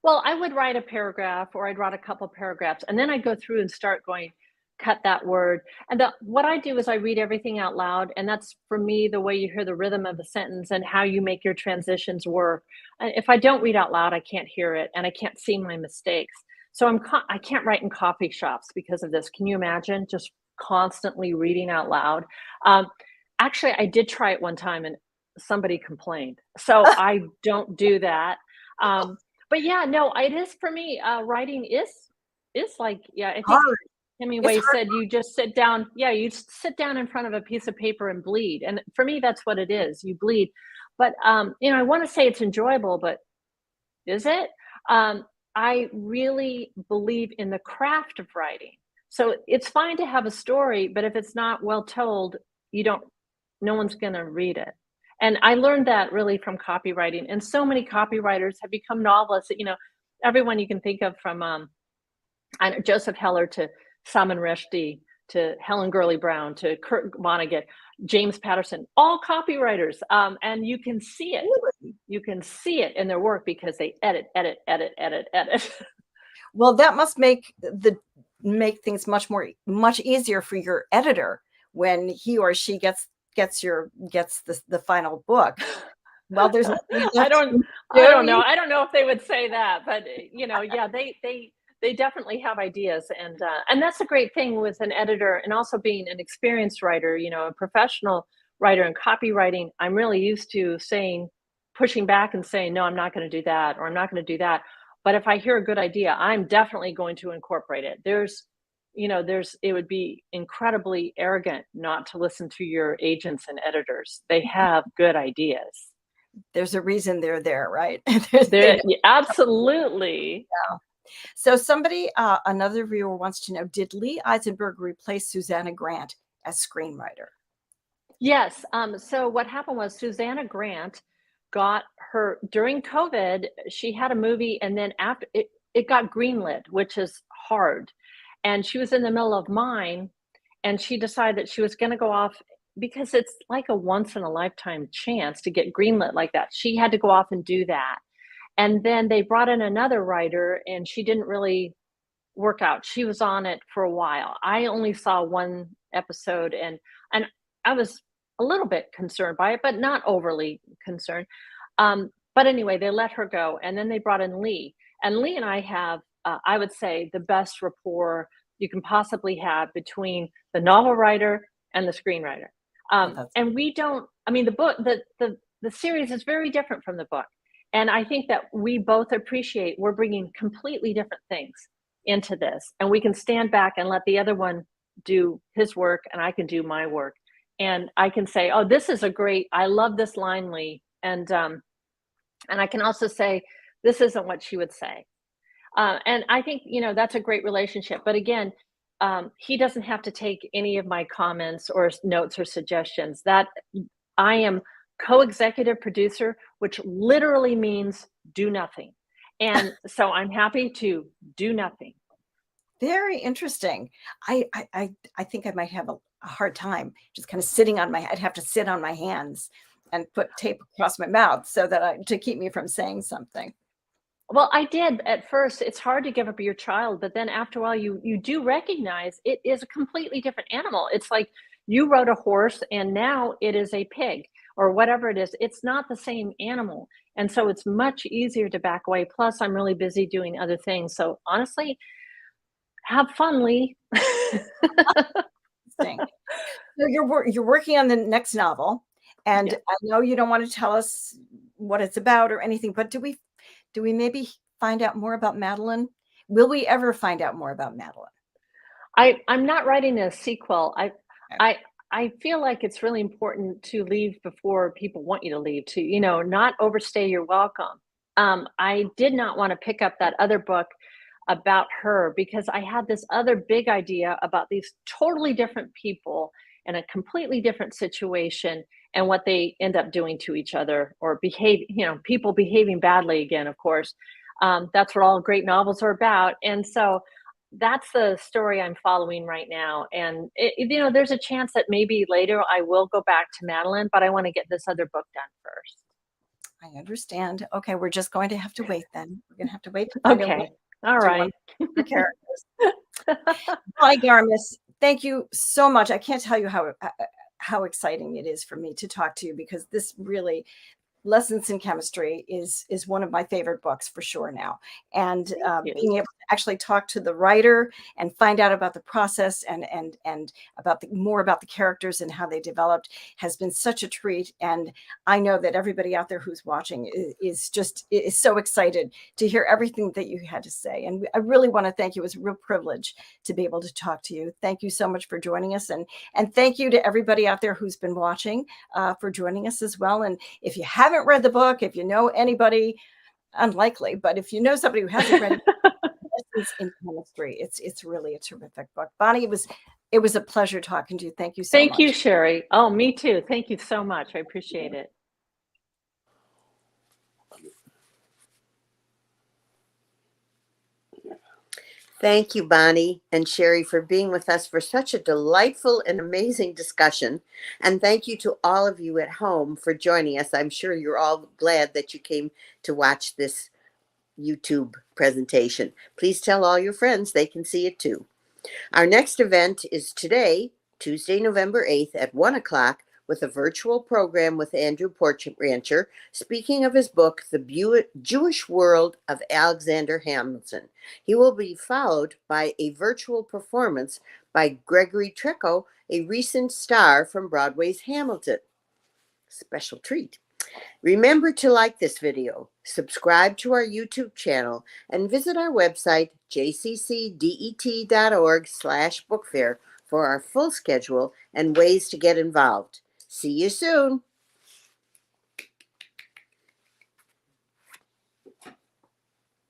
I would write a paragraph, or I'd write a couple paragraphs, and then I go through and start going, cut that word. And what I do is I read everything out loud, and that's for me the way you hear the rhythm of the sentence and how you make your transitions work. And if I don't read out loud, I can't hear it and I can't see my mistakes. So I can't write in coffee shops because of this. Can you imagine just constantly reading out loud? Um, Actually, I did try it one time and somebody complained. So I don't do that. Um, but yeah, no, it is for me. Writing is like, yeah, I think Hard. It's Hemingway hard. said you just sit down. Yeah, you sit down in front of a piece of paper and bleed. And for me, that's what it is. You bleed. But I want to say it's enjoyable, but is it? Um, I really believe in the craft of writing. So it's fine to have a story, but if it's not well told, you don't. No one's going to read it. And I learned that really from copywriting. And so many copywriters have become novelists. Everyone you can think of, from I know, Joseph Heller to Salman Rushdie to Helen Gurley Brown to Kurt Vonnegut, James Patterson, all copywriters. And you can see it. Really? You can see it in their work because they edit, edit, edit, edit, edit. Well, that must make things much easier for your editor when he or she gets the final book. Well, there's nothing I left don't to I don't know. do. I don't know if they would say that, but yeah, they definitely have ideas, and that's a great thing with an editor, and also being an experienced writer, a professional writer in copywriting. I'm really used to pushing back and saying, no, I'm not going to do that, or I'm not going to do that. But if I hear a good idea, I'm definitely going to incorporate it. It would be incredibly arrogant not to listen to your agents and editors. They have good ideas. There's a reason they're there, right? There, absolutely. So another viewer wants to know, did Lee Eisenberg replace Susanna Grant as screenwriter? Yes. So what happened was Susanna Grant got her during COVID. She had a movie, and then after it got greenlit, which is hard. And she was in the middle of Mine, and she decided that she was going to go off, because it's like a once in a lifetime chance to get greenlit like that. She had to go off and do that. And then they brought in another writer, and she didn't really work out. She was on it for a while. I only saw one episode, and I was a little bit concerned by it, but not overly concerned. But anyway, they let her go, and then they brought in Lee. And Lee and I have, I would say, the best rapport you can possibly have between the novel writer and the screenwriter. Oh, that's And we don't. I mean, the book, the series is very different from the book, and I think that we both appreciate we're bringing completely different things into this, and we can stand back and let the other one do his work, and I can do my work, and I can say, "Oh, this is a great. I love this line, Lee," and I can also say, "This isn't what she would say." And I think, that's a great relationship. But again, he doesn't have to take any of my comments or notes or suggestions. That I am co-executive producer, which literally means do nothing. And so I'm happy to do nothing. very interesting. I think I might have a hard time just kind of sitting on I'd have to sit on my hands and put tape across my mouth so that to keep me from saying something. Well, I did at first. It's hard to give up your child, but then after a while, you do recognize it is a completely different animal. It's like you rode a horse and now it is a pig or whatever it is. It's not the same animal, and so it's much easier to back away. Plus, I'm really busy doing other things. So honestly, have fun, Lee. Interesting. So you're working on the next novel, and Yeah. I know you don't want to tell us what it's about or anything, but do we maybe find out more about Madeline? Will we ever find out more about Madeline? I'm not writing a sequel. Okay. I I feel like it's really important to leave before people want you to leave, to, not overstay your welcome. I did not want to pick up that other book about her because I had this other big idea about these totally different people in a completely different situation and what they end up doing to each other or people behaving badly again, of course. That's what all great novels are about. And so that's the story I'm following right now. And, there's a chance that maybe later I will go back to Madeline, but I want to get this other book done first. I understand. Okay, we're just going to have to wait then. We're going to have to wait to find out what Okay. All do you right. want the characters. Hi, Garmus. Thank you so much. I can't tell you how exciting it is for me to talk to you because this really Lessons in Chemistry is one of my favorite books for sure now. And you. being able to actually talk to the writer and find out about the process and about more about the characters and how they developed has been such a treat. And I know that everybody out there who's watching is so excited to hear everything that you had to say. And I really want to thank you. It was a real privilege to be able to talk to you. Thank you so much for joining us. And thank you to everybody out there who's been watching for joining us as well. And if you haven't read the book, if you know anybody, unlikely, but if you know somebody who hasn't read Lessons in Chemistry, it's really a terrific book. Bonnie, it was a pleasure talking to you. Thank you so Thank much. you, Sherry. Oh, me too. Thank you so much. I appreciate it. Thank you, Bonnie and Sherry, for being with us for such a delightful and amazing discussion. And thank you to all of you at home for joining us. I'm sure you're all glad that you came to watch this YouTube presentation. Please tell all your friends they can see it too. Our next event is today, Tuesday, November 8th at 1 o'clock, with a virtual program with Andrew Rancher, speaking of his book, The Jewish World of Alexander Hamilton. He will be followed by a virtual performance by Gregory Treco, a recent star from Broadway's Hamilton. Special treat. Remember to like this video, subscribe to our YouTube channel, and visit our website, jccdet.org/bookfair for our full schedule and ways to get involved. See you soon.